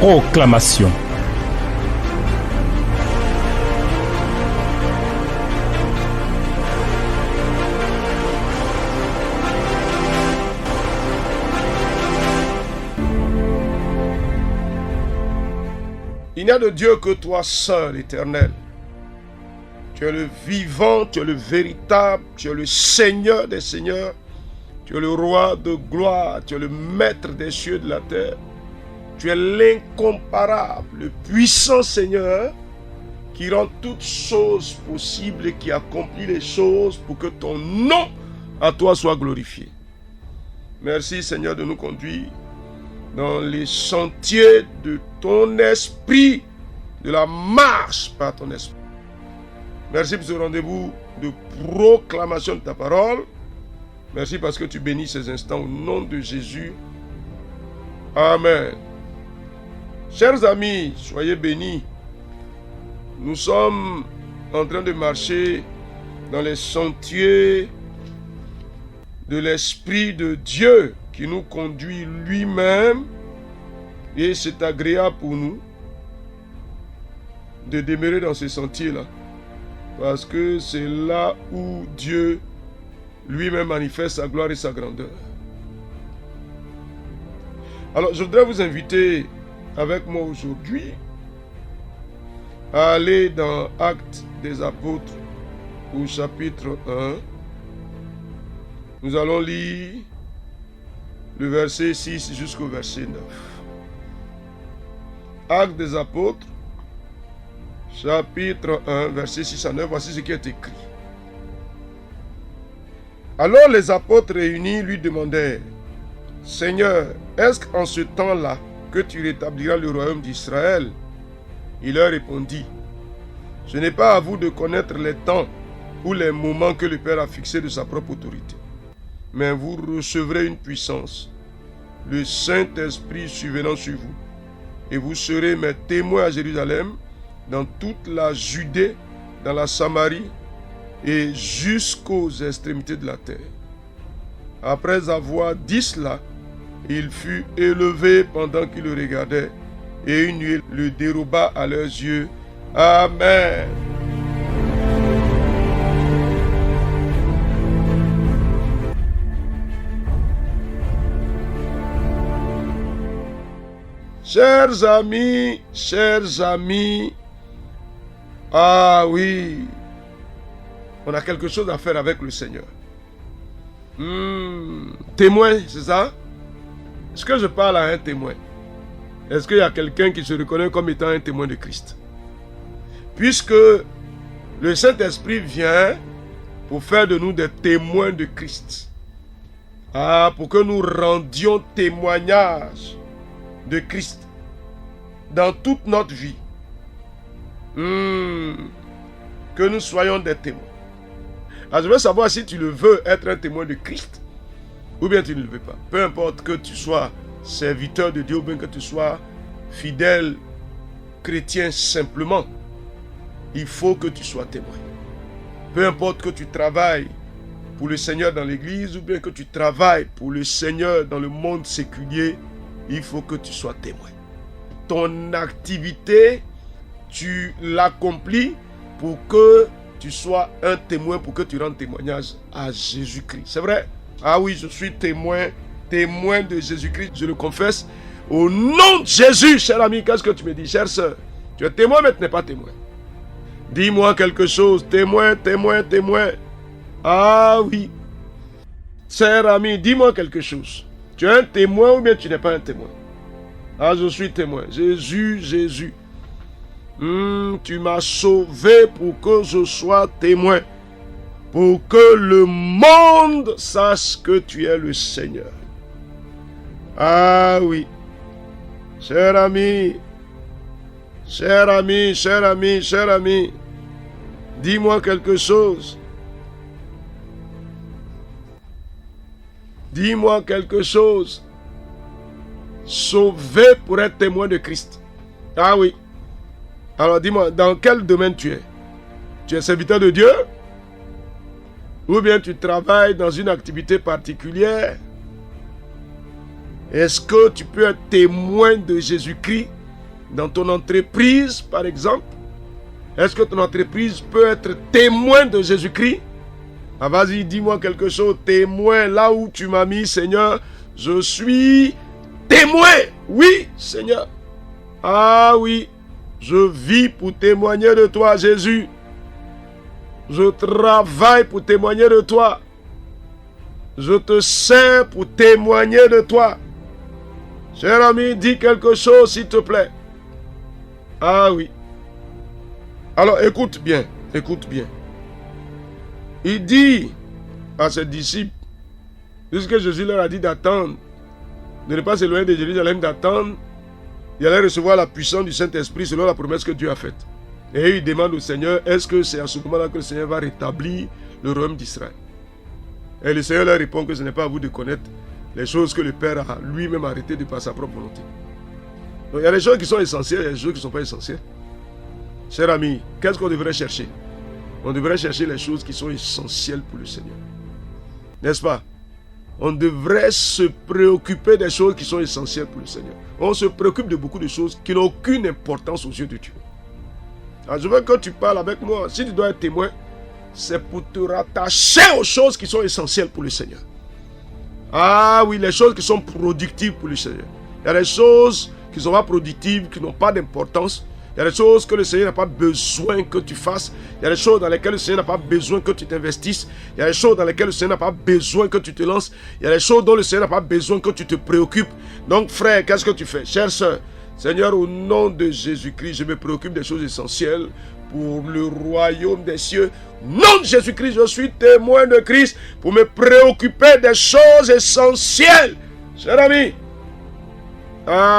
Proclamation. Il n'y a de Dieu que toi seul, Éternel. Tu es le vivant, tu es le véritable, tu es le Seigneur des seigneurs, tu es le roi de gloire, tu es le maître des cieux et de la terre. Tu es l'incomparable, le puissant Seigneur qui rend toutes choses possibles et qui accomplit les choses pour que ton nom à toi soit glorifié. Merci Seigneur de nous conduire dans les sentiers de ton esprit, de la marche par ton esprit. Merci pour ce rendez-vous de proclamation de ta parole. Merci parce que tu bénis ces instants au nom de Jésus. Amen. Chers amis, soyez bénis. Nous sommes en train de marcher dans les sentiers de l'Esprit de Dieu qui nous conduit lui-même, et c'est agréable pour nous de demeurer dans ces sentiers-là, parce que c'est là où Dieu lui-même manifeste sa gloire et sa grandeur. Alors, je voudrais vous inviter avec moi aujourd'hui à aller dans Actes des Apôtres au chapitre 1. Nous allons lire le verset 6 jusqu'au verset 9. Actes des Apôtres, chapitre 1, verset 6 à 9, voici ce qui est écrit. Alors les apôtres réunis lui demandèrent, « Seigneur, est-ce qu'en ce temps-là que tu rétabliras le royaume d'Israël ?» Il leur répondit, « Ce n'est pas à vous de connaître les temps ou les moments que le Père a fixés de sa propre autorité. Mais vous recevrez une puissance, le Saint-Esprit survenant sur vous, et vous serez mes témoins à Jérusalem, dans toute la Judée, dans la Samarie, et jusqu'aux extrémités de la terre. » Après avoir dit cela, il fut élevé pendant qu'ils le regardaient, et une nuée le déroba à leurs yeux. Amen. Chers amis, ah oui, on a quelque chose à faire avec le Seigneur. Témoin, c'est ça? Est-ce que je parle à un témoin? Est-ce qu'il y a quelqu'un qui se reconnaît comme étant un témoin de Christ? Puisque le Saint-Esprit vient pour faire de nous des témoins de Christ. Pour que nous rendions témoignage de Christ dans toute notre vie. Que nous soyons des témoins. Alors je veux savoir si tu le veux être un témoin de Christ ou bien tu ne le veux pas. Peu importe que tu sois serviteur de Dieu ou bien que tu sois fidèle chrétien simplement, il faut que tu sois témoin. Peu importe que tu travailles pour le Seigneur dans l'église ou bien que tu travailles pour le Seigneur dans le monde séculier, il faut que tu sois témoin. Ton activité, tu l'accomplis pour que tu sois un témoin, pour que tu rendes témoignage à Jésus-Christ. C'est vrai? Ah oui, je suis témoin de Jésus-Christ, je le confesse. Au nom de Jésus, cher ami, qu'est-ce que tu me dis, chère sœur? Tu es témoin, mais tu n'es pas témoin. Dis-moi quelque chose, témoin. Ah oui. Cher ami, dis-moi quelque chose. Tu es un témoin ou bien tu n'es pas un témoin? Ah, je suis témoin. Jésus. Tu m'as sauvé pour que je sois témoin. Pour que le monde sache que tu es le Seigneur. Ah oui. Cher ami. Dis-moi quelque chose. Dis-moi quelque chose. Sauvé pour être témoin de Christ. Ah oui. Alors dis-moi, dans quel domaine tu es? Tu es serviteur de Dieu? Ou bien tu travailles dans une activité particulière? Est-ce que tu peux être témoin de Jésus-Christ dans ton entreprise, par exemple? Est-ce que ton entreprise peut être témoin de Jésus-Christ? Ah, vas-y, dis-moi quelque chose. Témoin, là où tu m'as mis, Seigneur, je suis témoin. Oui, Seigneur. Ah oui, je vis pour témoigner de toi, Jésus. Je travaille pour témoigner de toi. Je te sers pour témoigner de toi. Cher ami, dis quelque chose, s'il te plaît. Ah oui. Alors, écoute bien, écoute bien. Il dit à ses disciples, puisque Jésus leur a dit d'attendre, de ne pas s'éloigner de Jérusalem, d'attendre, il allait recevoir la puissance du Saint-Esprit selon la promesse que Dieu a faite. Et il demande au Seigneur, est-ce que c'est à ce moment-là que le Seigneur va rétablir le royaume d'Israël? Et le Seigneur leur répond que ce n'est pas à vous de connaître les choses que le Père a lui-même arrêtées de par sa propre volonté. Donc il y a des choses qui sont essentielles, il y a des choses qui ne sont pas essentielles. Cher ami, qu'est-ce qu'on devrait chercher? On devrait chercher les choses qui sont essentielles pour le Seigneur. N'est-ce pas? On devrait se préoccuper des choses qui sont essentielles pour le Seigneur. On se préoccupe de beaucoup de choses qui n'ont aucune importance aux yeux de Dieu. Alors je veux que tu parles avec moi. Si tu dois être témoin, c'est pour te rattacher aux choses qui sont essentielles pour le Seigneur. Ah oui, les choses qui sont productives pour le Seigneur. Il y a des choses qui ne sont pas productives, qui n'ont pas d'importance. Il y a des choses que le Seigneur n'a pas besoin que tu fasses. Il y a des choses dans lesquelles le Seigneur n'a pas besoin que tu t'investisses. Il y a des choses dans lesquelles le Seigneur n'a pas besoin que tu te lances. Il y a des choses dont le Seigneur n'a pas besoin que tu te préoccupes. Donc frère, qu'est-ce que tu fais? Chère sœur, Seigneur, au nom de Jésus-Christ, je me préoccupe des choses essentielles pour le royaume des cieux. Au nom de Jésus-Christ, je suis témoin de Christ pour me préoccuper des choses essentielles. Cher ami,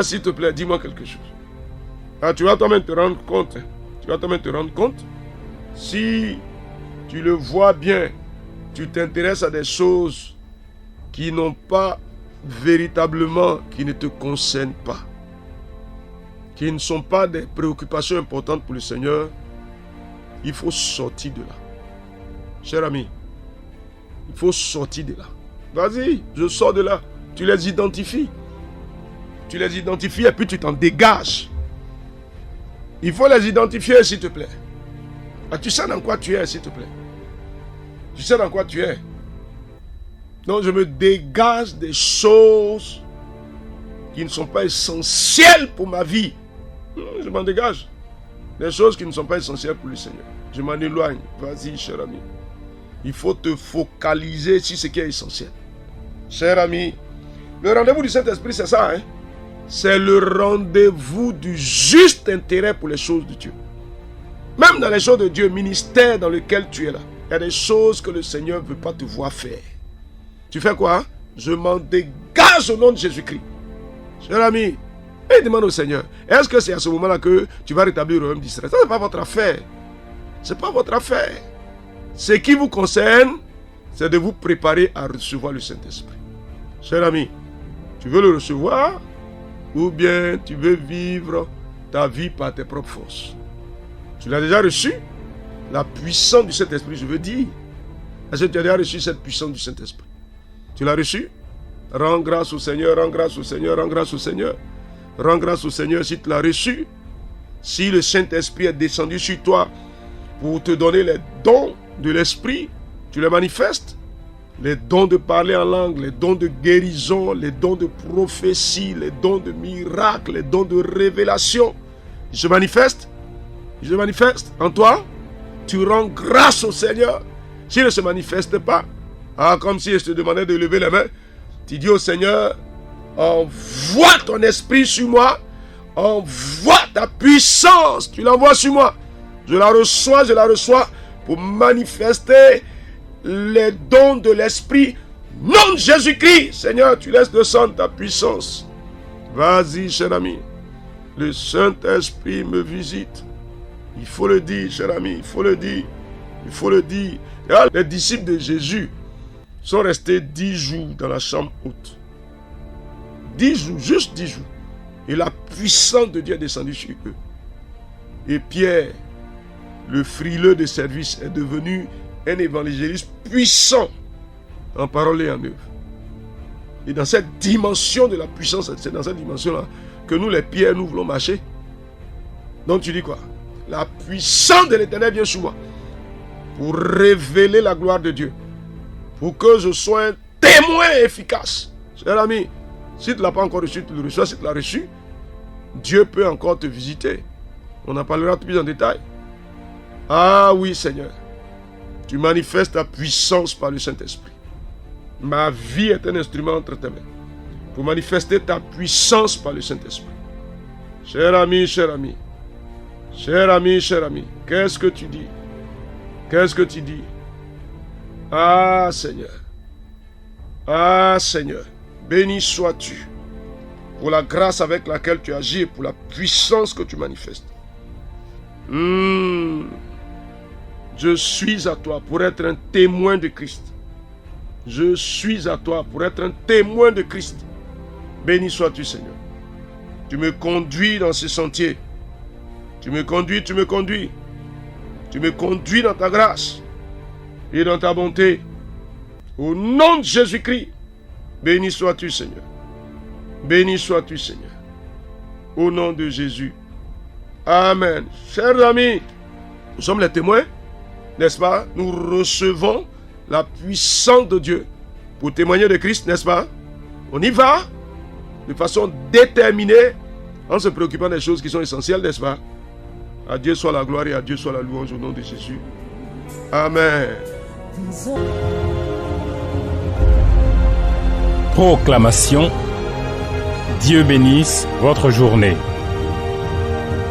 s'il te plaît, dis-moi quelque chose. Tu vas toi-même te rendre compte. Tu vas toi-même te rendre compte. Si tu le vois bien, tu t'intéresses à des choses qui n'ont pas véritablement, qui ne te concernent pas, qui ne sont pas des préoccupations importantes pour le Seigneur, il faut sortir de là. Cher ami, il faut sortir de là. Vas-y, je sors de là. Tu les identifies. Tu les identifies et puis tu t'en dégages. Il faut les identifier, s'il te plaît. Tu sais dans quoi tu es, s'il te plaît. Tu sais dans quoi tu es. Donc je me dégage des choses qui ne sont pas essentielles pour ma vie. Je m'en dégage. Des choses qui ne sont pas essentielles pour le Seigneur. Je m'en éloigne. Vas-y, cher ami. Il faut te focaliser sur ce qui est essentiel. Cher ami, le rendez-vous du Saint-Esprit, c'est ça, hein? C'est le rendez-vous du juste intérêt pour les choses de Dieu. Même dans les choses de Dieu, ministère dans lequel tu es là, il y a des choses que le Seigneur ne veut pas te voir faire. Tu fais quoi? Je m'en dégage au nom de Jésus-Christ. Cher ami, et demande au Seigneur, est-ce que c'est à ce moment-là que tu vas rétablir le royaume d'Israël? Ça, ce n'est pas votre affaire. Ce n'est pas votre affaire. Ce qui vous concerne, c'est de vous préparer à recevoir le Saint-Esprit. Cher ami, tu veux le recevoir? Ou bien tu veux vivre ta vie par tes propres forces? Tu l'as déjà reçu? La puissance du Saint-Esprit, je veux dire. Est-ce que tu as déjà reçu cette puissance du Saint-Esprit? Tu l'as reçu? Rends grâce au Seigneur, rends grâce au Seigneur, rends grâce au Seigneur. Rends grâce au Seigneur si tu l'as reçu. Si le Saint-Esprit est descendu sur toi pour te donner les dons de l'Esprit, tu les manifestes. Les dons de parler en langue, les dons de guérison, les dons de prophétie, les dons de miracles, les dons de révélation. Ils se manifestent. Ils se manifestent en toi. Tu rends grâce au Seigneur. S'il ne se manifeste pas, comme si je te demandais de lever les mains, tu dis au Seigneur, envoie ton esprit sur moi, envoie ta puissance, tu l'envoies sur moi. Je la reçois pour manifester les dons de l'Esprit. Nom de Jésus-Christ, Seigneur, tu laisses descendre ta puissance. Vas-y, cher ami. Le Saint-Esprit me visite. Il faut le dire, cher ami, il faut le dire. Il faut le dire. Les disciples de Jésus sont restés 10 jours dans la chambre haute. 10 jours, juste 10 jours. Et la puissance de Dieu est descendue sur eux. Et Pierre, le frileux de service, est devenu un évangéliste puissant en parole et en œuvre. Et dans cette dimension de la puissance, c'est dans cette dimension-là que nous, les pierres, nous voulons marcher. Donc tu dis quoi? La puissance de l'Éternel vient sur moi pour révéler la gloire de Dieu, pour que je sois un témoin efficace. Cher ami, si tu ne l'as pas encore reçu, tu le reçois. Si tu l'as reçu, Dieu peut encore te visiter. On en parlera plus en détail. Ah oui, Seigneur, tu manifestes ta puissance par le Saint-Esprit. Ma vie est un instrument entre tes mains pour manifester ta puissance par le Saint-Esprit. Cher ami, cher ami, cher ami, cher ami, qu'est-ce que tu dis? Qu'est-ce que tu dis? Ah Seigneur, béni sois-tu pour la grâce avec laquelle tu agis et pour la puissance que tu manifestes. Je suis à toi pour être un témoin de Christ. Je suis à toi pour être un témoin de Christ. Béni sois-tu, Seigneur. Tu me conduis dans ce sentier. Tu me conduis. Tu me conduis dans ta grâce et dans ta bonté. Au nom de Jésus-Christ, béni sois-tu, Seigneur. Béni sois-tu, Seigneur. Au nom de Jésus. Amen. Chers amis, nous sommes les témoins, n'est-ce pas? Nous recevons la puissance de Dieu pour témoigner de Christ, n'est-ce pas? On y va de façon déterminée en se préoccupant des choses qui sont essentielles, n'est-ce pas? À Dieu soit la gloire et à Dieu soit la louange au nom de Jésus. Amen. Proclamation. Dieu bénisse votre journée.